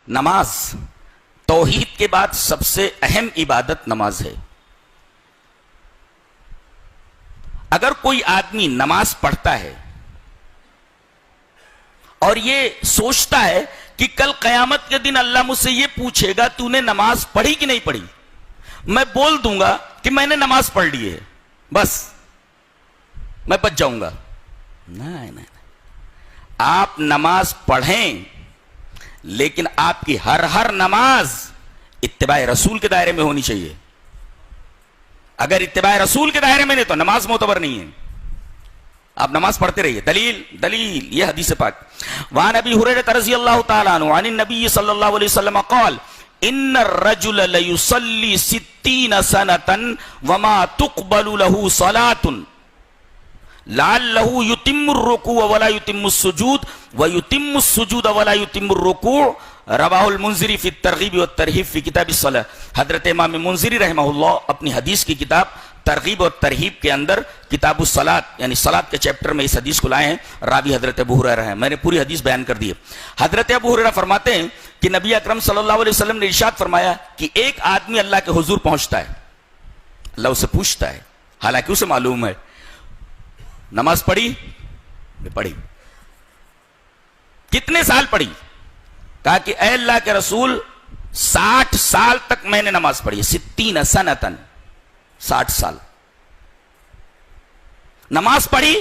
نماز توحید کے بعد سب سے اہم عبادت نماز ہے. اگر کوئی آدمی نماز پڑھتا ہے اور یہ سوچتا ہے کہ کل قیامت کے دن اللہ مجھ سے یہ پوچھے گا تو نے نماز پڑھی کہ نہیں پڑھی, میں بول دوں گا کہ میں نے نماز پڑھ لی ہے, بس میں بچ جاؤں گا. نہیں, آپ نماز پڑھیں لیکن آپ کی ہر نماز اتباع رسول کے دائرے میں ہونی چاہیے. اگر اتباع رسول کے دائرے میں نہیں تو نماز معتبر نہیں ہے. آپ نماز پڑھتے رہیے. دلیل یہ حدیث پاک. وعن ابی ہریرہ رضی اللہ تعالی عنہ عن النبی صلی اللہ علیہ وسلم قال ان الرجل لیصلی 60 سنة وما تقبل له صلاة لعلہ یتم الرکوع ولا یتم السجود ویتم السجود ولا یتم الرکوع. رواہ المنذری فی الترغیب والترہیب فی کتاب الصلاۃ. حضرت امام منذری رحمہ اللہ اپنی حدیث کی کتاب ترغیب اور ترہیب کے اندر کتاب الصلاۃ یعنی صلاۃ کے چیپٹر میں اس حدیث کو لائے ہیں. راوی حضرت ابو ہریرہ ہیں. میں نے پوری حدیث بیان کر دی ہے. حضرت ابو ہریرہ فرماتے ہیں کہ نبی اکرم صلی اللہ علیہ وسلم نے ارشاد فرمایا کہ ایک آدمی اللہ کے حضور پہنچتا ہے, اللہ اسے پوچھتا ہے, حالانکہ اسے معلوم ہے نماز پڑھی, پڑھی. کتنے سال پڑھی؟ کہا کہ اے اللہ کے رسول 60 سال تک میں نے نماز پڑھی. 60 سنتن 60 سال نماز پڑھی.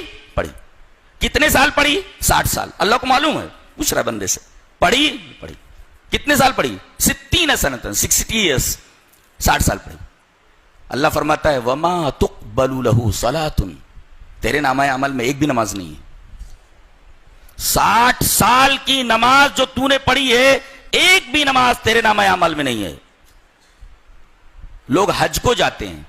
کتنے سال پڑھی؟ 60 سال. اللہ کو معلوم ہے, پوچھ رہا بندے سے, پڑھی. کتنے سال پڑھی؟ 60 سنتن 60 ایئرس 60 سال پڑھی. اللہ فرماتا ہے وما تقبل له صلاۃ, تیرے نامہ عمل میں ایک بھی نماز نہیں ہے. 60 سال کی نماز جو تو نے پڑھی ہے ایک بھی نماز تیرے نامہ عمل میں نہیں ہے. لوگ حج کو جاتے ہیں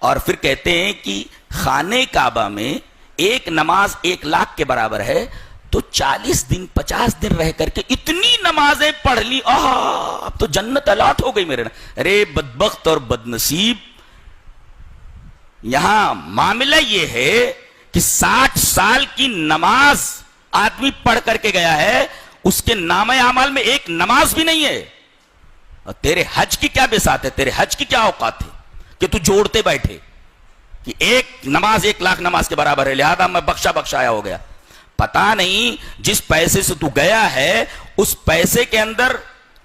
اور پھر کہتے ہیں کہ خانہ کعبہ میں ایک نماز 1 لاکھ کے برابر ہے, تو 40 دن 50 دن رہ کر کے اتنی نمازیں پڑھ لی, اب تو جنت الاٹ ہو گئی میرے. ارے بدبخت اور بدنصیب, یہاں معاملہ یہ ہے کہ 60 سال کی نماز آدمی پڑھ کر کے گیا ہے, اس کے نامہ اعمال میں ایک نماز بھی نہیں ہے. اور تیرے حج کی کیا بساط ہے, تیرے حج کی کیا اوقات ہے کہ تو جوڑتے بیٹھے کہ ایک نماز 1 لاکھ نماز کے برابر ہے, لہذا میں بخشایا ہو گیا. پتا نہیں جس پیسے سے تو گیا ہے اس پیسے کے اندر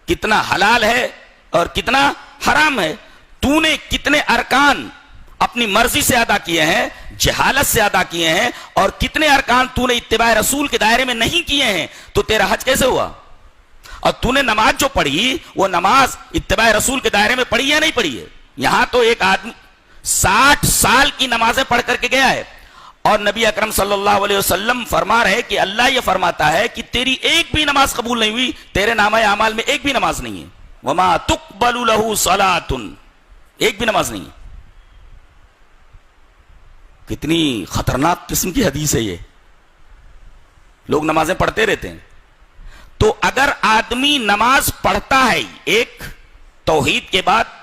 کتنا حلال ہے اور کتنا حرام ہے. تو نے کتنے ارکان اپنی مرضی سے ادا کیے ہیں, جہالت سے ادا کیے ہیں, اور کتنے ارکان تو نے اتباع رسول کے دائرے میں نہیں کیے ہیں, تو تیرا حج کیسے ہوا؟ اور تو نے نماز جو پڑھی وہ نماز اتباع رسول کے دائرے میں پڑھی یا نہیں پڑھی ہے؟ یہاں تو ایک آدمی 60 سال کی نمازیں پڑھ کر کے گیا ہے, اور نبی اکرم صلی اللہ علیہ وسلم فرما رہے کہ اللہ یہ فرماتا ہے کہ تیری ایک بھی نماز قبول نہیں ہوئی, تیرے نامہ اعمال میں ایک بھی نماز نہیں ہے. وما تقبل له صلاۃ, ایک بھی نماز نہیں ہے. کتنی خطرناک قسم کی حدیث ہے یہ. لوگ نمازیں پڑھتے رہتے ہیں. تو اگر آدمی نماز پڑھتا ہے, ایک توحید کے بعد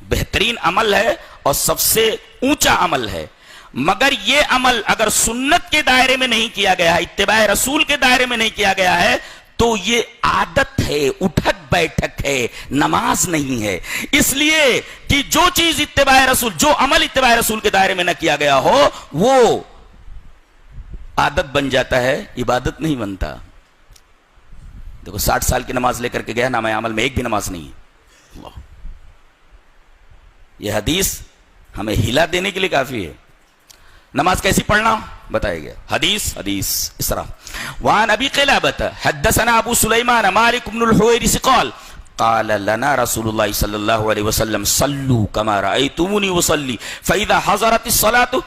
بہترین عمل ہے اور سب سے اونچا عمل ہے, مگر یہ عمل اگر سنت کے دائرے میں نہیں کیا گیا ہے, اتباع رسول کے دائرے میں نہیں کیا گیا ہے, تو یہ عادت ہے, اٹھک بیٹھک ہے, نماز نہیں ہے. اس لیے کہ جو چیز اتباع رسول, جو عمل اتباع رسول کے دائرے میں نہ کیا گیا ہو وہ عادت بن جاتا ہے, عبادت نہیں بنتا. دیکھو 60 سال کی نماز لے کر کے گیا, نامہ عمل میں ایک بھی نماز نہیں ہے. اللہ, یہ حدیث ہمیں ہلا دینے کے لیے کافی ہے. نماز کیسی پڑھنا بتایا گیا. حدیث اس طرح. وعن ابی قلابۃ حدثنا ابو سلیمان مالک بن الحویرث قال قال لنا رسول اللہ صلی اللہ علیہ وسلم صلوا كما رأيتموني اصلي فاذا حضرت الصلاة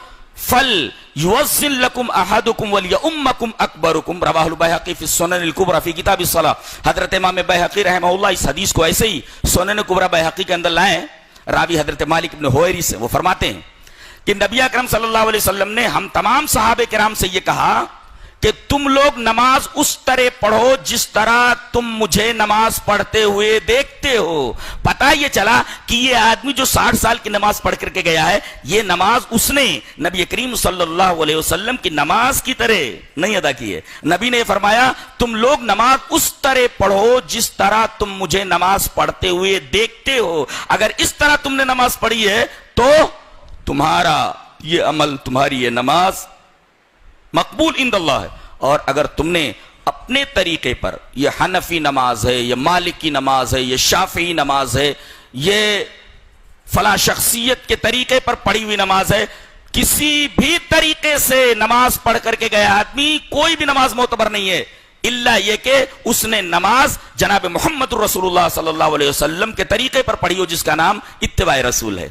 فليؤذن لكم احدكم وليؤمكم اکبركم. رواہ البیہقی فی السنن الکبری فی کتاب الصلاۃ. حضرت امام بیہقی رحمہ اللہ اس حدیث کو ایسے ہی سنن کبری بیہقی کے اندر لائے. راوی حضرت مالک بن حویرث سے, وہ فرماتے ہیں کہ نبی اکرم صلی اللہ علیہ وسلم نے ہم تمام صحابہ کرام سے یہ کہا کہ تم لوگ نماز اس طرح پڑھو جس طرح تم مجھے نماز پڑھتے ہوئے دیکھتے ہو. پتہ یہ چلا کہ یہ آدمی جو 60 سال کی نماز پڑھ کر کے گیا ہے، یہ نماز اس نے نبی کریم صلی اللہ علیہ وسلم کی نماز کی طرح نہیں ادا کی ہے. نبی نے فرمایا تم لوگ نماز اس طرح پڑھو جس طرح تم مجھے نماز پڑھتے ہوئے دیکھتے ہو. اگر اس طرح تم نے نماز پڑھی ہے تو تمہارا یہ عمل، تمہاری یہ نماز مقبول عند اللہ ہے. اور اگر تم نے اپنے طریقے پر، یہ حنفی نماز ہے، یہ مالکی نماز ہے، یہ شافعی نماز ہے، یہ فلاں شخصیت کے طریقے پر پڑھی ہوئی نماز ہے، کسی بھی طریقے سے نماز پڑھ کر کے گیا آدمی کوئی بھی نماز معتبر نہیں ہے، الا یہ کہ اس نے نماز جناب محمد رسول اللہ صلی اللہ علیہ وسلم کے طریقے پر پڑھی ہو، جس کا نام اتباع رسول ہے.